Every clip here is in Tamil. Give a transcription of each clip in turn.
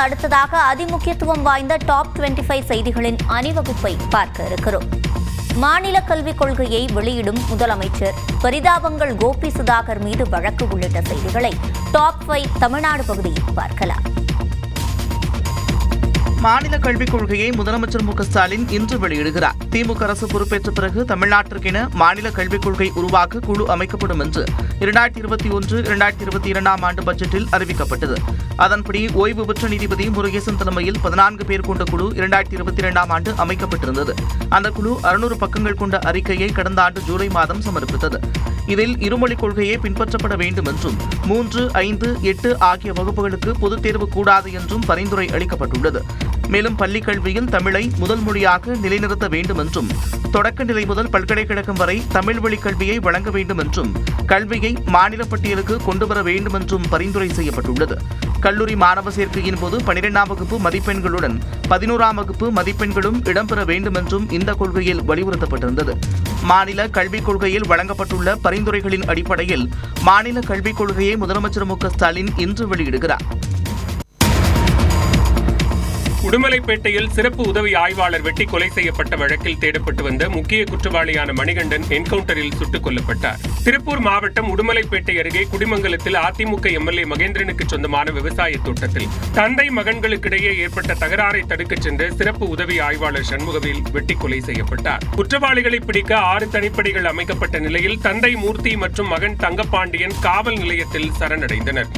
அடுத்ததாக அதிமுக்கியத்துவம் வாய்ந்த டாப் 25 செய்திகளின் அணிவகுப்பை பார்க்க இருக்கிறோம். மாநில கல்விக் கொள்கையை வெளியிடும் முதலமைச்சர், பரிதாபங்கள் கோபி சுதாகர் மீது வழக்கு உள்ளிட்ட செய்திகளை டாப் 5 தமிழ்நாடு பகுதியில் பார்க்கலாம். மாநில கல்விக் கொள்கையை முதலமைச்சர் மு.க.ஸ்டாலின் இன்று வெளியிடுகிறார். திமுக அரசு பொறுப்பேற்ற பிறகு தமிழ்நாட்டிற்கென மாநில கல்விக் கொள்கை உருவாக்க குழு அமைக்கப்படும் என்று 2021-2022 ஆண்டு பட்ஜெட்டில் அறிவிக்கப்பட்டது. அதன்படி ஓய்வு பெற்ற நீதிபதி முருகேசன் தலைமையில் 14 பேர் கொண்ட குழு 2022 ஆண்டு அமைக்கப்பட்டிருந்தது. அந்த குழு 600 பக்கங்கள் கொண்ட அறிக்கையை கடந்த ஆண்டு ஜூலை மாதம் சமர்ப்பித்தது. இதில் இருமொழிக் கொள்கையே பின்பற்றப்பட வேண்டும் என்றும் 3, 5, 8 ஆகிய வகுப்புகளுக்கு பொதுத் தேர்வு கூடாது என்றும் பரிந்துரை அளிக்கப்பட்டுள்ளது. மேலும் பள்ளிக் கல்வியில் தமிழை முதல் மொழியாக நிலைநிறுத்த வேண்டும் என்றும், தொடக்க நிலை முதல் பல்கலைக்கழகம் வரை தமிழ் வழிக் கல்வியை வழங்க வேண்டும் என்றும், கல்வியை மாநில பட்டியலுக்கு கொண்டுவர வேண்டும் என்றும் பரிந்துரை செய்யப்பட்டுள்ளது. கல்லூரி மாணவ சேர்க்கையின் போது 12ஆம் வகுப்பு மதிப்பெண்களுடன் 11ஆம் வகுப்பு மதிப்பெண்களும் இடம்பெற வேண்டும் என்றும் இந்த கொள்கையில் வலியுறுத்தப்பட்டிருந்தது. மாநில கல்விக் கொள்கையில் வழங்கப்பட்டுள்ள பரிந்துரைகளின் அடிப்படையில் மாநில கல்விக் கொள்கையை முதலமைச்சர் மு.க.ஸ்டாலின் இன்று வெளியிடுகிறார். உடுமலைப்பேட்டையில் சிறப்பு உதவி ஆய்வாளர் வெட்டி கொலை செய்யப்பட்ட வழக்கில் தேடப்பட்டு வந்த முக்கிய குற்றவாளியான மணிகண்டன் என்கவுண்டரில் சுட்டுக் கொல்லப்பட்டார். திருப்பூர் மாவட்டம் உடுமலைப்பேட்டை அருகே குடிமங்கலத்தில் அதிமுக எம்எல்ஏ மகேந்திரனுக்கு சொந்தமான விவசாய தோட்டத்தில் தந்தை மகன்களுக்கிடையே ஏற்பட்ட தகராறை தடுக்கச் சென்ற சிறப்பு உதவி ஆய்வாளர் சண்முகவேல் வெட்டி கொலை செய்யப்பட்டார். குற்றவாளிகளை பிடிக்க 6 தனிப்படைகள் அமைக்கப்பட்ட நிலையில் தந்தை மூர்த்தி மற்றும் மகன் தங்கப்பாண்டியன் காவல் நிலையத்தில் சரணடைந்தனர்.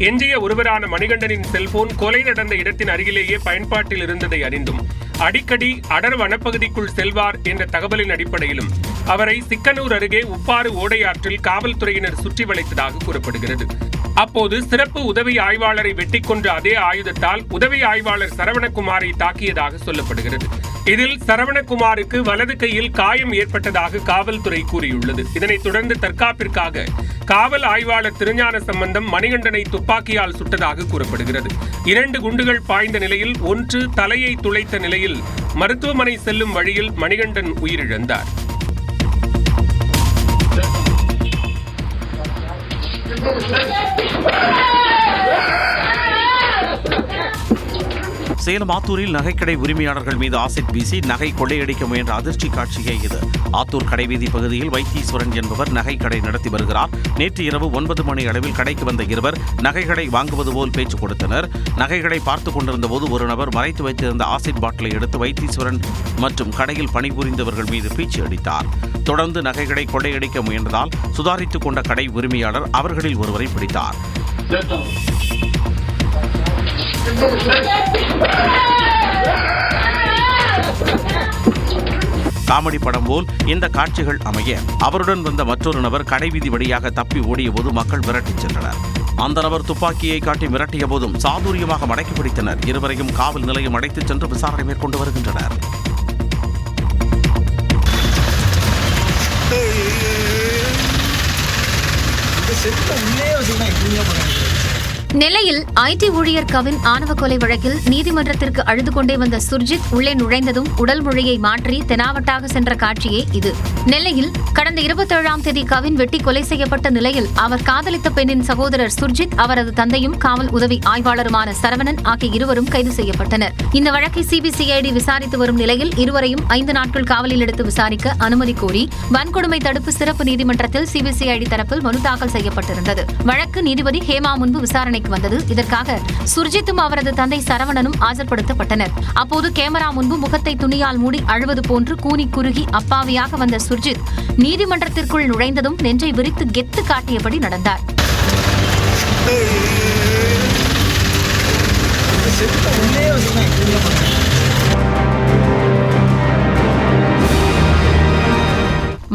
எஞ்சிய ஒருவரான மணிகண்டனின் செல்போன் கொலை நடந்த இடத்தின் அருகிலேயே பயன்பாட்டில் இருந்ததை அறிந்தும் அடிக்கடி அடர் வனப்பகுதிக்குள் செல்வார் என்ற தகவலின் அடிப்படையிலும் அவரை சிக்கனூர் அருகே உப்பாறு ஓடையாற்றில் காவல்துறையினர் சுற்றி வளைத்ததாக கூறப்படுகிறது. அப்போது சிறப்பு உதவி ஆய்வாளரை வெட்டி கொன்ற அதே ஆயுதத்தால் உதவி ஆய்வாளர் சரவணகுமாரை தாக்கியதாக சொல்லப்படுகிறது. இதில் சரவணகுமாருக்கு வலது கையில் காயம் ஏற்பட்டதாக காவல்துறை கூறியுள்ளது. இதனைத் தொடர்ந்து தற்காப்பிற்காக காவல் ஆய்வாளர் திருஞான சம்பந்தம் மணிகண்டனை துப்பாக்கியால் சுட்டதாக கூறப்படுகிறது. 2 குண்டுகள் பாய்ந்த நிலையில் ஒன்று தலையை துளைத்த நிலையில் மருத்துவமனை செல்லும் வழியில் மணிகண்டன் உயிரிழந்தார். சேலம் ஆத்தூரில் நகைக்கடை உரிமையாளர்கள் மீது ஆசிட் வீசி நகை கொள்ளையடிக்க முயன்ற அதிர்ச்சி காட்சியே இது. ஆத்தூர் கடைவீதி பகுதியில் வைத்தீஸ்வரன் என்பவர் நகைக்கடை நடத்தி வருகிறார். நேற்று இரவு 9 மணி அளவில் கடைக்கு வந்த இருவர் நகைகளை வாங்குவது போல் பேச்சு கொடுத்தனர். நகைகளை பார்த்து கொண்டிருந்த போது ஒரு நபர் மறைத்து வைத்திருந்த ஆசிட் பாட்டிலை எடுத்து வைத்தீஸ்வரன் மற்றும் கடையில் பணிபுரிந்தவர்கள் மீது பீச்சு அடித்தார். தொடர்ந்து நகைகளை கொள்ளையடிக்க முயன்றதால் சுதாரித்துக் கொண்ட கடை உரிமையாளர் அவர்களில் ஒருவரை பிடித்தார். காமெடி படம் போல் இந்த காட்சிகள் அமைய அவருடன் வந்த மற்றொரு நபர் கடைவீதி வழியாக தப்பி ஓடிய போது மக்கள் விரட்டிச் சென்றனர். அந்த நபர் துப்பாக்கியை காட்டி மிரட்டிய போதும் சாதுரியமாக மடக்கி பிடித்தனர். இருவரையும் காவல் நிலையம் அழைத்துச் சென்று விசாரணை மேற்கொண்டு வருகின்றனர். நெல்லையில் ஐடி ஊழியர் கவின் ஆணவ கொலை வழக்கில் நீதிமன்றத்திற்கு அழுது கொண்டே வந்த சுர்ஜித் உள்ளே நுழைந்ததும் உடல் மொழியை மாற்றி தெனாவட்டாக சென்ற காட்சியே இது. நெல்லையில் கடந்த 27ஆம் தேதி கவின் வெட்டி கொலை செய்யப்பட்ட நிலையில் அவர் காதலித்த பெண்ணின் சகோதரர் சுர்ஜித், அவரது தந்தையும் காவல் உதவி ஆய்வாளருமான சரவணன் ஆகிய இருவரும் கைது செய்யப்பட்டனர். இந்த வழக்கை சிபிசிஐடி விசாரித்து வரும் நிலையில் இருவரையும் 5 நாட்கள் காவலில் எடுத்து விசாரிக்க அனுமதி கோரி வன்கொடுமை தடுப்பு சிறப்பு நீதிமன்றத்தில் சிபிசிஐடி தரப்பில் மனு தாக்கல் செய்யப்பட்டிருந்தது. வழக்கு நீதிபதி ஹேமா முன்பு விசாரணை வந்தது. இதற்காக சுர்ஜித்தும் அவரது தந்தை சரவணனும் ஆஜர்படுத்தப்பட்டனர். அப்போது கேமரா முன்பு முகத்தை துணியால் மூடி அழுவது போன்று கூனி குறுகி அப்பாவியாக வந்த சுர்ஜித் நீதிமன்றத்திற்குள் நுழைந்ததும் நெஞ்சை விரித்து கெத்து காட்டியபடி நடந்தார்.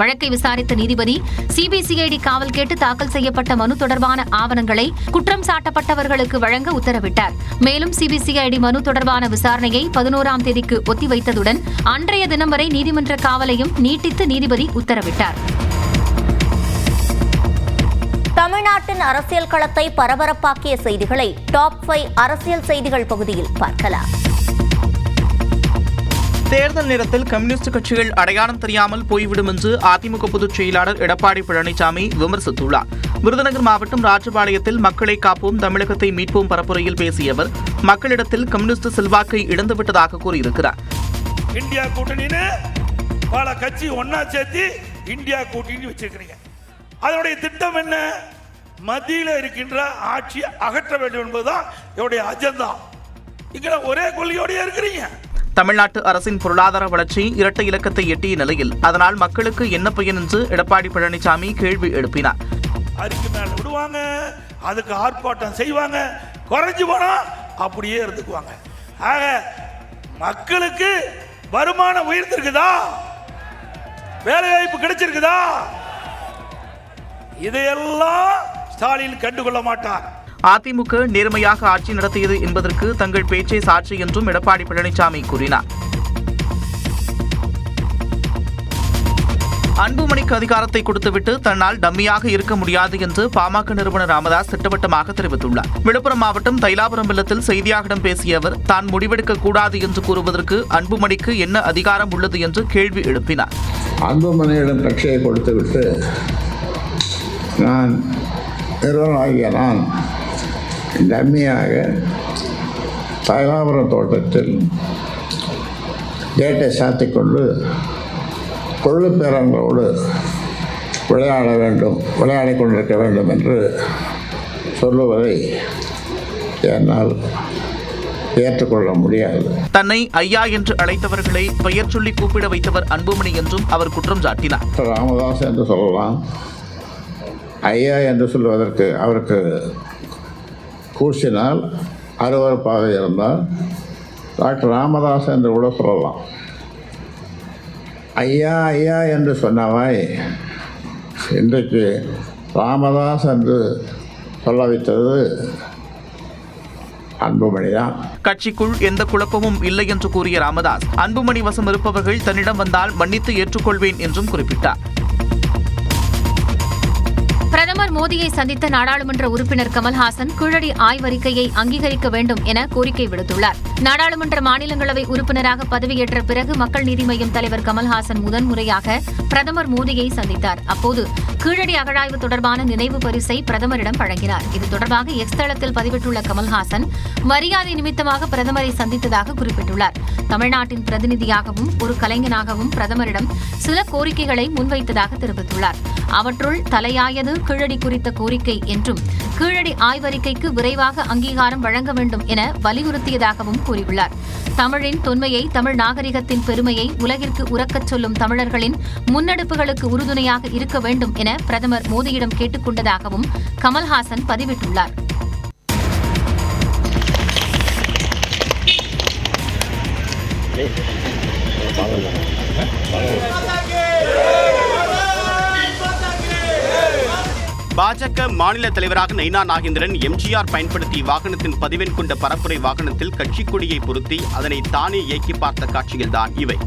வழக்கை விசாரித்த நீதிபதி சிபிசிஐடி காவல் கேட்டு தாக்கல் செய்யப்பட்ட மனு தொடர்பான ஆவணங்களை குற்றம் சாட்டப்பட்டவர்களுக்கு வழங்க உத்தரவிட்டார். மேலும் சிபிசிஐடி மனு தொடர்பான விசாரணையை 11ஆம் தேதிக்கு ஒத்திவைத்ததுடன் அன்றைய தினம் வரை நீதிமன்ற காவலையும் நீட்டித்து நீதிபதி உத்தரவிட்டார். தமிழ்நாட்டின் அரசியல் களத்தை பரபரப்பாக்கிய செய்திகளை டாப் 5 அரசியல் செய்திகள் பகுதியில் பார்க்கலாம். தேர்தல் நேரத்தில் கம்யூனிஸ்ட் கட்சிகள் அடையாளம் தெரியாமல் போய்விடும் என்று அதிமுக பொதுச் செயலாளர் எடப்பாடி பழனிசாமி விமர்சித்துள்ளார். விருதுநகர் மாவட்டம் ராஜபாளையத்தில் மக்களை காப்போம் தமிழகத்தை மீட்போம் பரப்புரையில் பேசிய அவர் மக்களிடத்தில் கம்யூனிஸ்ட் செல்வாக்கை இழந்துவிட்டதாக கூறியிருக்கிறார். இந்தியா கூட்டணின்னு பல கட்சி ஒன்னா சேர்த்து இந்தியா கூட்டணி வச்சிருக்கிறீங்க. அதனுடைய திட்டம் என்ன? மத்தியில் இருக்கின்ற ஆட்சியை அகற்ற வேண்டும் என்பதுதான் என்னுடைய அஜெண்டா. இங்க ஒரே கொள்கையோடய இருக்கிறீங்க. தமிழ்நாட்டு அரசின் பொருளாதார வளர்ச்சி இரட்டை இலக்கத்தை எட்டிய நிலையில் அதனால் மக்களுக்கு என்ன பயன் என்று எடப்பாடி பழனிசாமி கேள்வி எழுப்பினார். அரிக்கு மேல விடுவாங்க, அதுக்கு ஆர்ப்பாட்டம் செய்வாங்க, குறைஞ்சு போனா அப்படியே இருந்துக்குவாங்க. ஆக மக்களுக்கு வருமானம் உயர்ந்திருக்குதா? வேலை வாய்ப்பு கிடைச்சிருக்குதா? இதையெல்லாம் ஸ்டாலின் கண்டுகொள்ள மாட்டார். அதிமுக நேர்மையாக ஆட்சி நடத்தியது என்பதற்கு தங்கள் பேச்சே சாட்சி என்றும் எடப்பாடி பழனிசாமி கூறினார். அன்புமணிக்கு அதிகாரத்தை கொடுத்துவிட்டு தன்னால் டம்மியாக இருக்க முடியாது என்று பாமக நிறுவனர் ராமதாஸ் திட்டவட்டமாக தெரிவித்துள்ளார். விழுப்புரம் மாவட்டம் தைலாபுரம் இல்லத்தில் செய்தியாளர்களிடம் பேசிய அவர் தான் முடிவெடுக்க கூடாது என்று கூறுவதற்கு அன்புமணிக்கு என்ன அதிகாரம் உள்ளது என்று கேள்வி எழுப்பினார். அன்புமணியிடம் கட்சியை கொடுத்துவிட்டு நான் நிறுவனமாகிய நான் டம்மியாக தைலாபுரம் தோட்டத்தில் கேட்டை சாத்திக்கொண்டு கொள்ளு பேரங்களோடு விளையாடி கொண்டிருக்க வேண்டும் என்று சொல்லுவதை என்னால் ஏற்றுக்கொள்ள முடியாது. தன்னை ஐயா என்று அழைத்தவர்களை பெயர் சொல்லி கூப்பிட வைத்தவர் அன்புமணி என்றும் அவர் குற்றம் சாட்டினார். ராமதாஸ் என்று சொல்லலாம், ஐயா என்று சொல்வதற்கு அவருக்கு கூசினால் அருவருப்பாக இருந்தால் டாக்டர் ராமதாஸ் என்று கூட சொல்லலாம். ஐயா ஐயா என்று சொன்னவாய் இன்றைக்கு ராமதாஸ் என்று சொல்ல வைத்தது அன்புமணிதான். கட்சிக்குள் எந்த குழப்பமும் இல்லை என்று கூறிய ராமதாஸ் அன்புமணி வசம் இருப்பவர்கள் தன்னிடம் வந்தால் மன்னித்து ஏற்றுக்கொள்வேன் என்றும் குறிப்பிட்டார். பிரதமர் மோடியை சந்தித்த நாடாளுமன்ற உறுப்பினர் கமல்ஹாசன் கீழடி ஆய்வறிக்கையை அங்கீகரிக்க வேண்டும் என கோரிக்கை விடுத்துள்ளார். நாடாளுமன்ற மாநிலங்களவை உறுப்பினராக பதவியேற்ற பிறகு மக்கள் நீதி மய்யம் தலைவர் கமல்ஹாசன் முதன்முறையாக பிரதமர் மோடியை சந்தித்தார். அப்போது கீழடி அகழாய்வு தொடர்பான நினைவு பரிசை பிரதமரிடம் வழங்கினார். இது தொடர்பாக எக்ஸ் தளத்தில் பதிவிட்டுள்ள கமல்ஹாசன் மரியாதை நிமித்தமாக பிரதமரை சந்தித்ததாக குறிப்பிட்டுள்ளார். தமிழ்நாட்டின் பிரதிநிதியாகவும் ஒரு கலைஞனாகவும் பிரதமரிடம் சில கோரிக்கைகளை முன்வைத்ததாக தெரிவித்துள்ளார். அவற்றுள் தலையாயது கீழடி குறித்த கோரிக்கை என்றும் கீழடி ஆய்வறிக்கைக்கு விரைவாக அங்கீகாரம் வழங்க வேண்டும் என வலியுறுத்தியதாகவும் கூறியுள்ளார். தமிழின் தொன்மையை, தமிழ் நாகரிகத்தின் பெருமையை உலகிற்கு உரக்கச் சொல்லும் தமிழர்களின் முன்னெடுப்புகளுக்கு உறுதுணையாக இருக்க வேண்டும் என பிரதமர் மோடியிடம் கேட்டுக் கொண்டதாகவும் கமல்ஹாசன் பதிவிட்டுள்ளார். பாஜக மாநில தலைவராக நயினா நாகேந்திரன் எம்ஜிஆர் பயன்படுத்திய வாகனத்தின் பதிவெண் கொண்ட பரப்புரை வாகனத்தில் கட்சி கொடியை பொருத்தி அதனை தானே இயக்கி பார்த்த காட்சிகள்தான் இவை.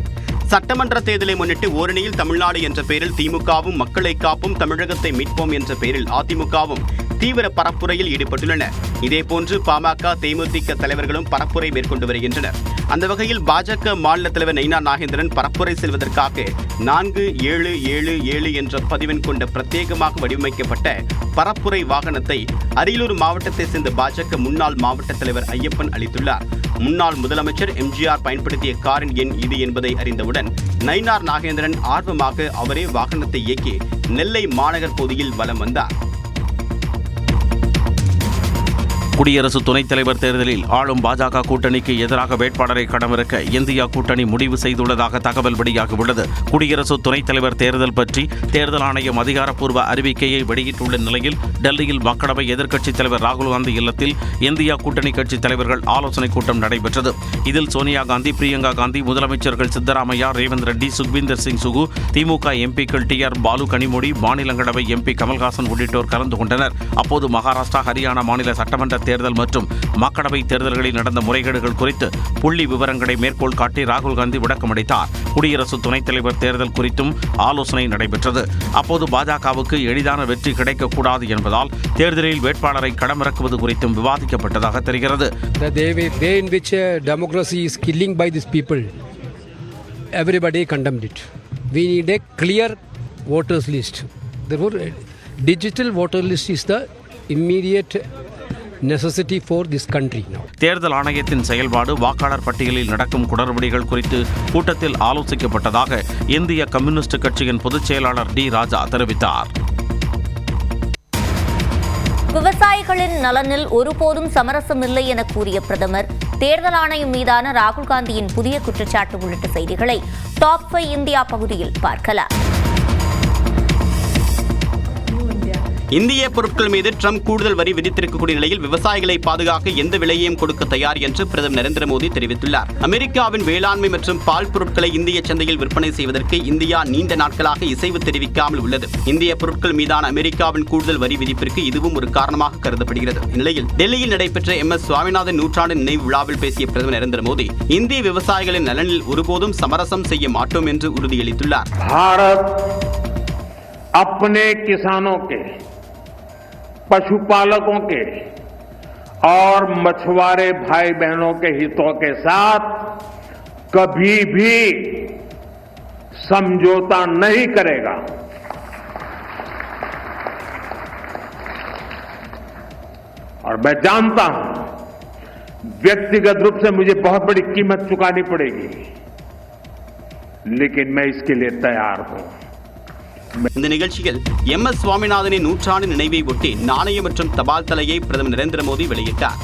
சட்டமன்ற தேர்தலை முன்னிட்டு ஓரணியில் தமிழ்நாடு என்ற பெயரில் திமுகவும், மக்களை காப்போம் தமிழகத்தை மீட்போம் என்ற பெயரில் அதிமுகவும் தீவிர பரப்புரையில் ஈடுபட்டுள்ளன. இதேபோன்று பாமக, தேமுதிக தலைவர்களும் பரப்புரை மேற்கொண்டு வருகின்றனர். அந்த வகையில் பாஜக மாநில தலைவர் நயினா நாகேந்திரன் பரப்புரை செல்வதற்காக 4777 என்ற பதிவெண் கொண்ட பிரத்யேகமாக வடிவமைக்கப்பட்ட பரப்புரை வாகனத்தை அரியலூர் மாவட்டத்தை சேர்ந்த பாஜக முன்னாள் மாவட்ட தலைவர் ஐயப்பன் அளித்துள்ளார். முன்னாள் முதலமைச்சர் எம்ஜிஆர் பயன்படுத்திய காரின் எண் இது என்பதை அறிந்தவுடன் நயினார் நாகேந்திரன் ஆர்வமாக அவரே வாகனத்தை இயக்கி நெல்லை மாநகர் பகுதியில் வலம் வந்தார். குடியரசு துணைத் தலைவர் தேர்தலில் ஆளும் பாஜக கூட்டணிக்கு எதிராக வேட்பாளரை களமிறக்க இந்தியா கூட்டணி முடிவு செய்துள்ளதாக தகவல் வெளியாகியுள்ளது. குடியரசு துணைத் தலைவர் தேர்தல் பற்றி தேர்தல் ஆணையம் அதிகாரப்பூர்வ அறிவிக்கையை வெளியிட்டுள்ள நிலையில் டெல்லியில் மக்களவை எதிர்க்கட்சித் தலைவர் ராகுல் காந்தி இல்லத்தில் இந்தியா கூட்டணி கட்சித் தலைவர்கள் ஆலோசனைக் கூட்டம் நடைபெற்றது. இதில் சோனியா காந்தி, பிரியங்கா காந்தி, முதலமைச்சர்கள் சித்தராமையா, ரேவந்த் ரெட்டி, சுக்வீந்தர் சிங் சுகு, திமுக எம்பிக்கள் TR பாலு, கனிமொழி, மாநிலங்களவை MP கமல்ஹாசன் உள்ளிட்டோர் கலந்து கொண்டனர். அப்போது மகாராஷ்டிரா, ஹரியானா மாநில சட்டமன்ற தேர்தல் மற்றும் மக்களவை தேர்தல்களில் நடந்த முறைகேடுகள் குறித்து புள்ளி விவரங்களை மேற்கோள் காட்டி ராகுல் காந்தி விளக்கமளித்தார். குடியரசு துணைத் தலைவர் தேர்தல் குறித்தும் ஆலோசனை நடைபெற்றது. அப்போது பாஜகவுக்கு எளிதான வெற்றி கிடைக்கக்கூடாது என்பதால் தேர்தலில் வேட்பாளரை களமிறக்குவது குறித்தும் விவாதிக்கப்பட்டதாக தெரிகிறது. The way in which democracy is killing by these people, everybody condemned it. We need a clear voters list. Therefore, digital voter list is the immediate necessity for this country now. தேர்தல் ஆணையத்தின் செயல்பாடு வாக்காளர் பட்டியலில் நடக்கும் குளறுபடிகள் குறித்து கூட்டத்தில் ஆலோசிக்கப்பட்டதாக இந்திய கம்யூனிஸ்ட் கட்சியின் பொதுச் செயலாளர் டி ராஜா தெரிவித்தார். விவசாயிகளின் நலனில் ஒருபோதும் சமரசமில்லை என கூறிய பிரதமர், தேர்தல் ஆணையம் மீதான ராகுல் காந்தியின் புதிய குற்றச்சாட்டு உள்ளிட்ட செய்திகளை டாப் 5 இந்தியா பகுதியில் பார்க்கலாம். இந்திய பொருட்கள் மீது ட்ரம்ப் கூடுதல் வரி விதித்திருக்கக்கூடிய நிலையில் விவசாயிகளை பாதுகாக்க எந்த விலையையும் கொடுக்க தயார் என்று பிரதமர் நரேந்திர மோடி தெரிவித்துள்ளார். அமெரிக்காவின் வேளாண்மை மற்றும் பால் பொருட்களை இந்திய சந்தையில் விற்பனை செய்வதற்கு இந்தியா நீண்ட நாட்களாக இசைவு தெரிவிக்காமல் உள்ளது. இந்திய பொருட்கள் மீதான அமெரிக்காவின் கூடுதல் வரி விதிப்பிற்கு இதுவும் ஒரு காரணமாக கருதப்படுகிறது. இந்நிலையில் டெல்லியில் நடைபெற்ற MS சுவாமிநாதன் நூற்றாண்டு நினைவு விழாவில் பேசிய பிரதமர் நரேந்திர மோடி இந்திய விவசாயிகளின் நலனில் ஒருபோதும் சமரசம் செய்ய மாட்டோம் என்று உறுதியளித்துள்ளார். पशुपालकों के और मछुआरे भाई बहनों के हितों के साथ कभी भी समझौता नहीं करेगा. और मैं जानता हूं व्यक्तिगत रूप से मुझे बहुत बड़ी कीमत चुकानी पड़ेगी, लेकिन मैं इसके लिए तैयार हूं. இந்த நிகழ்ச்சியில் MS சுவாமிநாதனின் நூற்றாண்டு நினைவை ஒட்டி நாணய மற்றும் தபால் தலையை பிரதமர் நரேந்திர மோடி வெளியிட்டார்.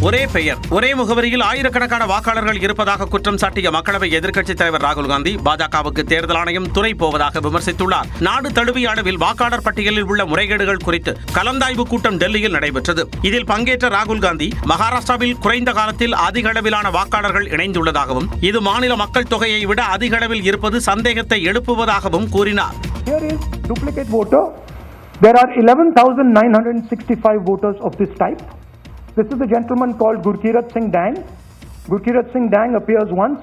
ஒரே பெயர் ஒரே முகவரியில் ஆயிரக்கணக்கான வாக்காளர்கள் இருப்பதாக குற்றம் சாட்டிய மக்களவை எதிர்க்கட்சித் தலைவர் ராகுல் காந்தி பாஜகவுக்கு தேர்தல் ஆணையம் துணை போவதாக விமர்சித்துள்ளார். நாடு தழுவிய அளவில் வாக்காளர் பட்டியலில் உள்ள முறைகேடுகள் குறித்து கலந்தாய்வு கூட்டம் டெல்லியில் நடைபெற்றது. இதில் பங்கேற்ற ராகுல் காந்தி மகாராஷ்டிராவில் குறைந்த காலத்தில் அதிக அளவிலான வாக்காளர்கள் இணைந்துள்ளதாகவும் இது மாநில மக்கள் தொகையை விட அதிக அளவில் இருப்பது சந்தேகத்தை எழுப்புவதாகவும் கூறினார். There are 11,965 voters of this type. This is the gentleman called Gurkirat Singh Dang. Gurkirat Singh Dang appears once,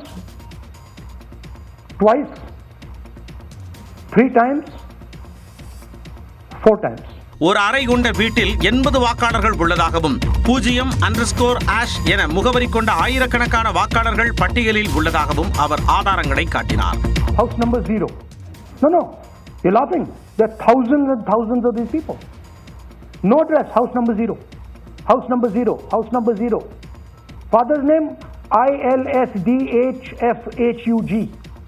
twice, 3 times, 4 times. ஒரு அறை கொண்ட வீட்டில் 80 வாக்காளர்கள் உள்ளதாகவும் 0_ash என முகவரி கொண்ட ஆயிரக்கணக்கான வாக்காளர்கள் பட்டியலில் உள்ளதாகவும் அவர் ஆதாரங்களை காட்டினார். House number 0. No, you're laughing. There are thousands and thousands of these people. No address, house number 0. House number 0. House number 0. Father's name ILSDHFHUG.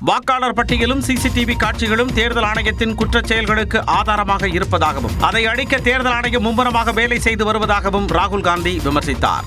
வாக்காளர் பட்டியலும் CCTV காட்சிகளும் தேர்தல் ஆணையத்தின் குற்றச் செயல்களுக்கு ஆதாரமாக இருப்பதாகவும் அதை அழிக்க தேர்தல் ஆணையம் மும்முரமாக வேலை செய்து வருவதாகவும் ராகுல் காந்தி விமர்சித்தார்.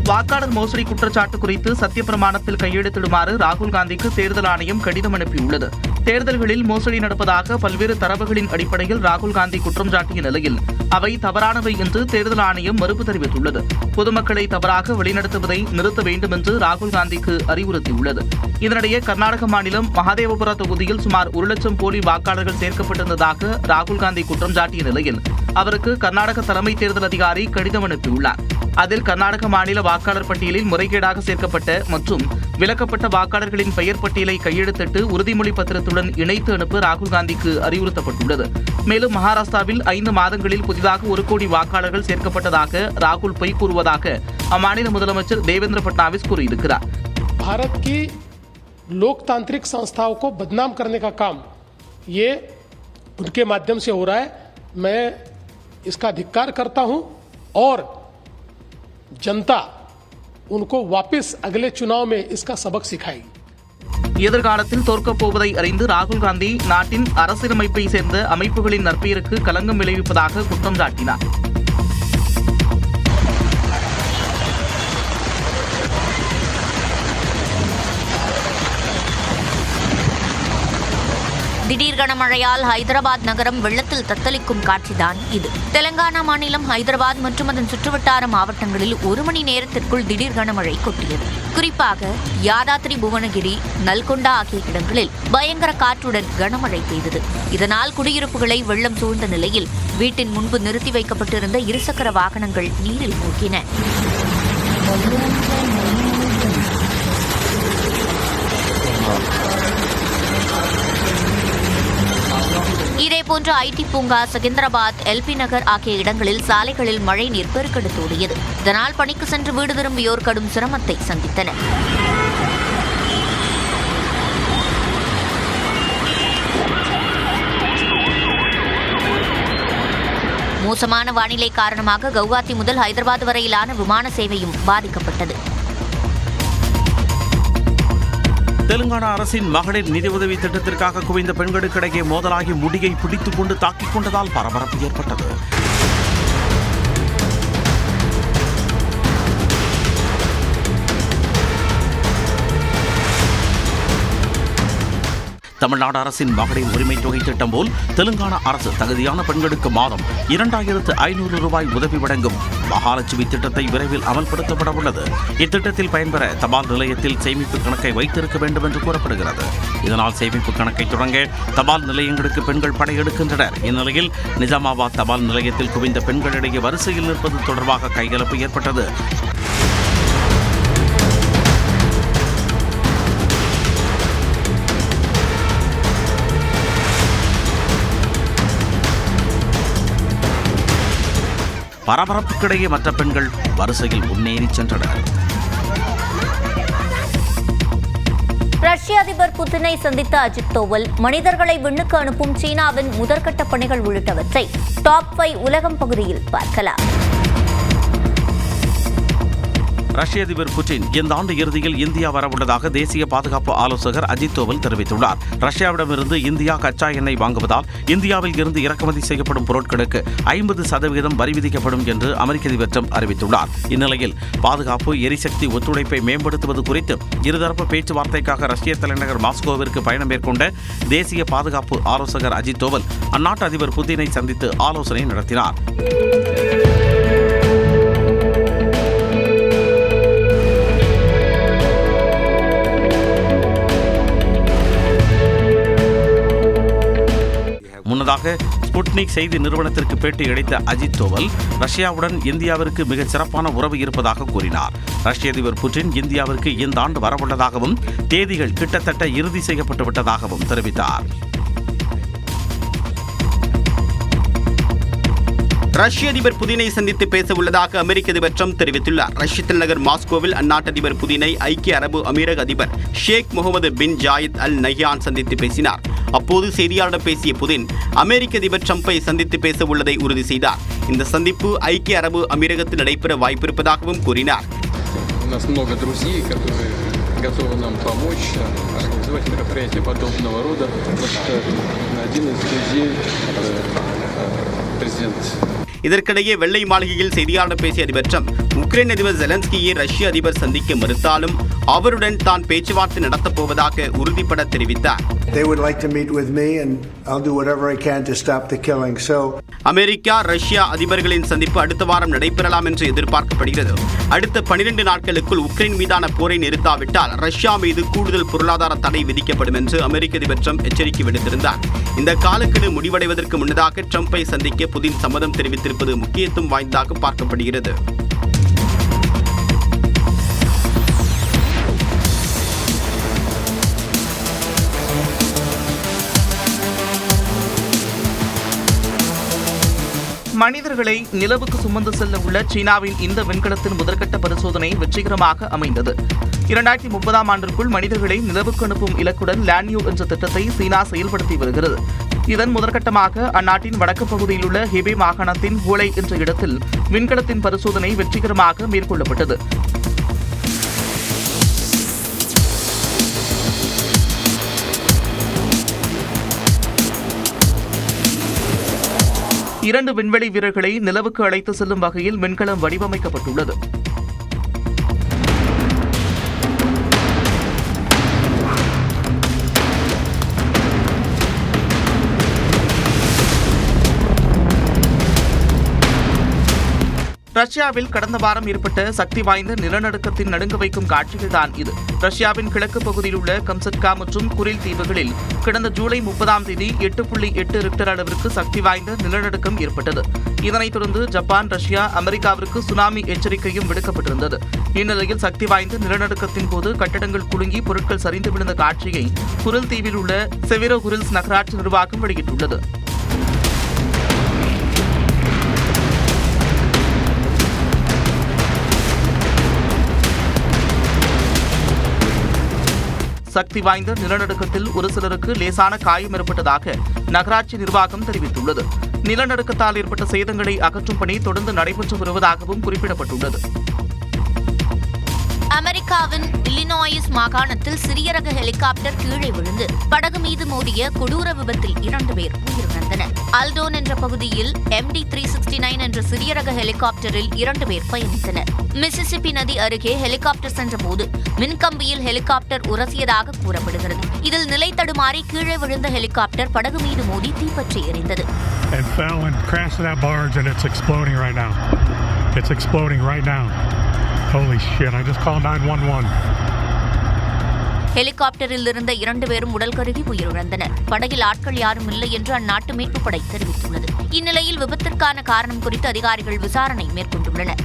வாக்காளர் மோசடி குற்றச்சாட்டு குறித்து சத்தியப்பிரமாணத்தில் கையெழுத்திடுமாறு ராகுல் காந்திக்கு தேர்தல் ஆணையம் கடிதம் அனுப்பியுள்ளது. தேர்தல்களில் மோசடி நடப்பதாக பல்வேறு தரவுகளின் அடிப்படையில் ராகுல் காந்தி குற்றம் சாட்டிய நிலையில் அவை தவறானவை என்று தேர்தல் ஆணையம் மறுப்பு தெரிவித்துள்ளது. பொதுமக்களை தவறாக வழிநடத்துவதை நிறுத்த வேண்டும் என்று ராகுல் காந்திக்கு அறிவுறுத்தியுள்ளது. இதனிடையே கர்நாடக மாநிலம் மகாதேவபுர தொகுதியில் சுமார் 1 லட்சம் போலி வாக்காளர்கள் சேர்க்கப்பட்டிருந்ததாக ராகுல் காந்தி குற்றம் சாட்டிய நிலையில் அவருக்கு கர்நாடக தலைமை தேர்தல் அதிகாரி கடிதம் அனுப்பியுள்ளார். அதில் கர்நாடக மாநில வாக்காளர் பட்டியலில் முறைகேடாக சேர்க்கப்பட்ட மற்றும் விலக்கப்பட்ட வாக்காளர்களின் பெயர் பட்டியலை கையெழுத்திட்டு உறுதிமொழி பத்திரத்துடன் இணைத்து அனுப்ப ராகுல் காந்திக்கு அறிவுறுத்தப்பட்டுள்ளது. மேலும் மகாராஷ்டிராவில் 5 மாதங்களில் புதிதாக 1 கோடி வாக்காளர்கள் சேர்க்கப்பட்டதாக ராகுல் பொய் கூறுவதாக அம்மாநில முதலமைச்சர் தேவேந்திர பட்னாவிஸ் கூறியிருக்கிறார். भारत की लोकतांत्रिक संस्थाओं को बदनाम करने का काम ये उनके माध्यम से हो रहा है. मैं इसका धिक्कार करता हूं और जनता उनको वापस अगले चुनाव में इसका सबक सिखाएगी. எதிர்காலத்தில் தோற்கப் போவதை அறிந்து ராகுல் காந்தி நாட்டின் அரசியலமைப்பை சேர்ந்த அமைப்புகளின் நற்பெயருக்கு களங்கம் விளைவிப்பதாக குற்றம் சாட்டினார். திடீர் கனமழையால் ஹைதராபாத் நகரம் வெள்ளத்தில் தத்தளிக்கும் காட்சிதான் இது. தெலங்கானா மாநிலம் ஹைதராபாத் மற்றும் அதன் சுற்றுவட்டார மாவட்டங்களில் 1 மணி நேரத்திற்குள் திடீர் கனமழை கொட்டியது. குறிப்பாக யாதாத்ரி, புவனகிரி, நல்கொண்டா ஆகிய இடங்களில் பயங்கர காற்றுடன் கனமழை பெய்தது. இதனால் குடியிருப்புகளை வெள்ளம் சூழ்ந்த நிலையில் வீட்டின் முன்பு நிறுத்தி வைக்கப்பட்டிருந்த இருசக்கர வாகனங்கள் நீரில் மூழ்கின. இதேபோன்று ஐடி பூங்கா, செகந்திராபாத், எல்பி நகர் ஆகிய இடங்களில் சாலைகளில் மழை நீர் பெருக்கெடுத்தோடியது. இதனால் பணிக்கு சென்று வீடு திரும்பியோர் கடும் சிரமத்தை சந்தித்தனர். மோசமான வானிலை காரணமாக கவுஹாத்தி முதல் ஹைதராபாத் வரையிலான விமான சேவையும் பாதிக்கப்பட்டது. தெலுங்கானா அரசின் மகளிர் நிதி உதவி திட்டத்திற்காக குவிந்த பெண்களுக்கிடையே மோதலாகி முடியை பிடித்துக் கொண்டு தாக்கிக் கொண்டதால் பரபரப்பு ஏற்பட்டது. தமிழ்நாடு அரசின் மகளிர் உரிமை தொகை திட்டம் போல் தெலுங்கானா அரசு தகுதியான பெண்களுக்கு மாதம் 2500 ரூபாய் உதவி வழங்கும் மகாலட்சுமி திட்டத்தை விரைவில் அமல்படுத்தப்பட உள்ளது. இத்திட்டத்தில் பயன்பெற தபால் நிலையத்தில் சேமிப்பு கணக்கை வைத்திருக்க வேண்டும் என்று கூறப்படுகிறது. இதனால் சேமிப்பு கணக்கை தொடங்க தபால் நிலையங்களுக்கு பெண்கள் படையெடுக்கின்றனர். இந்நிலையில் நிஜாமாபாத் தபால் நிலையத்தில் குவிந்த பெண்களிடையே வரிசையில் நிற்பது தொடர்பாக கைகலப்பு ஏற்பட்டது. பரபரப்புக்கிடையே மற்ற பெண்கள் வரிசையில் முன்னேறி சென்றனர். ரஷ்ய அதிபர் புதினை சந்தித்த அஜித் தோவல், மனிதர்களை விண்ணுக்கு அனுப்பும் சீனாவின் முதற்கட்ட பணிகள் உள்ளிட்டவற்றை டாப் 5 உலகம் பகுதியில் பார்க்கலாம். ரஷ்ய அதிபர் புட்டின் இந்த ஆண்டு இறுதியில் இந்தியா வரவுள்ளதாக தேசிய பாதுகாப்பு ஆலோசகர் அஜித் தோவல் தெரிவித்துள்ளார். ரஷ்யாவிடமிருந்து இந்தியா கச்சா எண்ணெய் வாங்குவதால் இந்தியாவில் இருந்து இறக்குமதி செய்யப்படும் பொருட்களுக்கு 50% வரி விதிக்கப்படும் என்று அமெரிக்க அதிபர் ட்ரம்ப் அறிவித்துள்ளார். இந்நிலையில் பாதுகாப்பு, எரிசக்தி ஒத்துழைப்பை மேம்படுத்துவது குறித்து இருதரப்பு பேச்சுவார்த்தைக்காக ரஷ்ய தலைநகர் மாஸ்கோவிற்கு பயணம் மேற்கொண்ட தேசிய பாதுகாப்பு ஆலோசகர் அஜித் தோவல் அந்நாட்டு அதிபர் புட்டினை சந்தித்து ஆலோசனை நடத்தினார். முன்னதாக ஸ்புட்னிக் செய்தி நிறுவனத்திற்கு பேட்டி அளித்த அஜித் தோவல் ரஷ்யாவுடன் இந்தியாவிற்கு மிகச் சிறப்பான உறவு இருப்பதாக கூறினார். ரஷ்ய அதிபர் புட்டின் இந்தியாவிற்கு இந்த ஆண்டு வரவுள்ளதாகவும் தேதிகள் கிட்டத்தட்ட இறுதி செய்யப்பட்டு விட்டதாகவும் தெரிவித்தார். ரஷ்ய அதிபர் புதினை சந்தித்து பேச உள்ளதாக அமெரிக்க அதிபர் ட்ரம்ப் தெரிவித்துள்ளார். ரஷ்ய தலைநகர் மாஸ்கோவில் அந்நாட்டு அதிபர் புதினை ஐக்கிய அரபு அமீரக அதிபர் Sheikh Mohammed bin Zayed Al Nahyan சந்தித்து பேசினார். அப்போது செய்தியாளர்களிடம் பேசிய புதின் அமெரிக்க அதிபர் ட்ரம்பை சந்தித்து பேச உள்ளதை உறுதி செய்தார். இந்த சந்திப்பு ஐக்கிய அரபு அமீரகத்தில் நடைபெற வாய்ப்பிருப்பதாகவும் கூறினார். готовы нам помочь организовать мероприятия подобного рода. Один из друзей президент. இதற்கிடையே வெள்ளை மாளிகையில் செய்தியாளர் பேசிய அதிபர் ட்ரம்ப் உக்ரைன் அதிபர் ஜெலன்ஸ்கியை ரஷ்ய அதிபர் சந்திக்க மறுத்தாலும் அவருடன் தான் பேச்சுவார்த்தை நடத்தப் போவதாக உறுதிபட தெரிவித்தார். அமெரிக்கா, ரஷ்யா அதிபர்களின் சந்திப்பு அடுத்த வாரம் நடைபெறலாம் என்று எதிர்பார்க்கப்படுகிறது. அடுத்த 12 நாட்களுக்குள் உக்ரைன் மீதான போரை நிறுத்தாவிட்டால் ரஷ்யா மீது கூடுதல் பொருளாதார தடை விதிக்கப்படும் என்று அமெரிக்க அதிபர் ட்ரம்ப் எச்சரிக்கை விடுத்திருந்தார். இந்த காலக்கெடு முடிவடைவதற்கு முன்னதாக ட்ரம்பை சந்திக்க புதின் சம்மதம் தெரிவித்திருப்பது முக்கியத்துவம் வாய்ந்ததாக பார்க்கப்படுகிறது. மனிதர்களை நிலவுக்கு சுமந்து செல்ல உள்ள சீனாவின் இந்த விண்கலத்தின் முதற்கட்ட பரிசோதனை வெற்றிகரமாக அமைந்தது. 2030ஆம் ஆண்டிற்குள் மனிதர்களை நிலவுக்கு அனுப்பும் இலக்குடன் லான்யூ என்ற திட்டத்தை சீனா செயல்படுத்தி வருகிறது. இதன் முதற்கட்டமாக அந்நாட்டின் வடக்கு பகுதியில் உள்ள ஹெபே மாகாணத்தின் ஹூலை என்ற இடத்தில் விண்கலத்தின் பரிசோதனை வெற்றிகரமாக மேற்கொள்ளப்பட்டது. இரண்டு விண்வெளி வீரர்களை நிலவுக்கு அழைத்து செல்லும் வகையில் விண்கலம் வடிவமைக்கப்பட்டுள்ளது. ரஷ்யாவில் கடந்த வாரம் ஏற்பட்ட சக்தி வாய்ந்த நிலநடுக்கத்தின் நடுங்க வைக்கும் காட்சிகள்தான் இது. ரஷ்யாவின் கிழக்கு பகுதியில் உள்ள கம்சட்கா மற்றும் குரில் தீவுகளில் கடந்த ஜூலை 30ஆம் தேதி 8.8 ரிக்டர் அளவிற்கு சக்தி வாய்ந்த நிலநடுக்கம் ஏற்பட்டது. இதனைத் தொடர்ந்து ஜப்பான், ரஷ்யா, அமெரிக்காவிற்கு சுனாமி எச்சரிக்கையும் விடுக்கப்பட்டிருந்தது. இந்நிலையில் சக்தி வாய்ந்த நிலநடுக்கத்தின் போது கட்டடங்கள் குலுங்கி பொருட்கள் சரிந்து விழுந்த காட்சியை குரில் தீவில் உள்ள செவிரோ குரில்ஸ் நகராட்சி நிர்வாகம் வெளியிட்டுள்ளது. சக்தி வாய்ந்த நிலநடுக்கத்தில் ஒரு சிலருக்கு லேசான காயம் ஏற்பட்டதாக நகராட்சி நிர்வாகம் தெரிவித்துள்ளது. நிலநடுக்கத்தால் ஏற்பட்ட சேதங்களை அகற்றும் பணி தொடர்ந்து நடைபெற்று வருவதாகவும் குறிப்பிடப்பட்டுள்ளது. அமெரிக்காவின் இல்லினாயிஸ் மாகாணத்தில் சிறிய ரக ஹெலிகாப்டர் கீழே விழுந்து படகு மீது மோதிய கொடூர விபத்தில் 2 பேர் உயிரிழந்தனர். அல்டோன் என்ற பகுதியில் MD-369 என்ற சிறிய ரக ஹெலிகாப்டரில் 2 பேர் பயணித்தனர். மிசிசிப்பி நதி அருகே ஹெலிகாப்டர் சென்றபோது மின்கம்பியில் ஹெலிகாப்டர் உரசியதாக கூறப்படுகிறது. இதில் நிலை தடுமாறி கீழே விழுந்த ஹெலிகாப்டர் படகு மீது மோதி தீப்பற்றி எரிந்தது. Holy shit, I just called 911. ஹெலிகாப்டரில் இருந்த 2 பேரும் உடல் கருகி உயிரிழந்தனர். படகில் ஆட்கள் யாரும் இல்லை என்று அந்நாட்டு மீட்புப் படை தெரிவித்துள்ளது. இந்நிலையில் விபத்திற்கான காரணம் குறித்து அதிகாரிகள் விசாரணை மேற்கொண்டுள்ளனர்.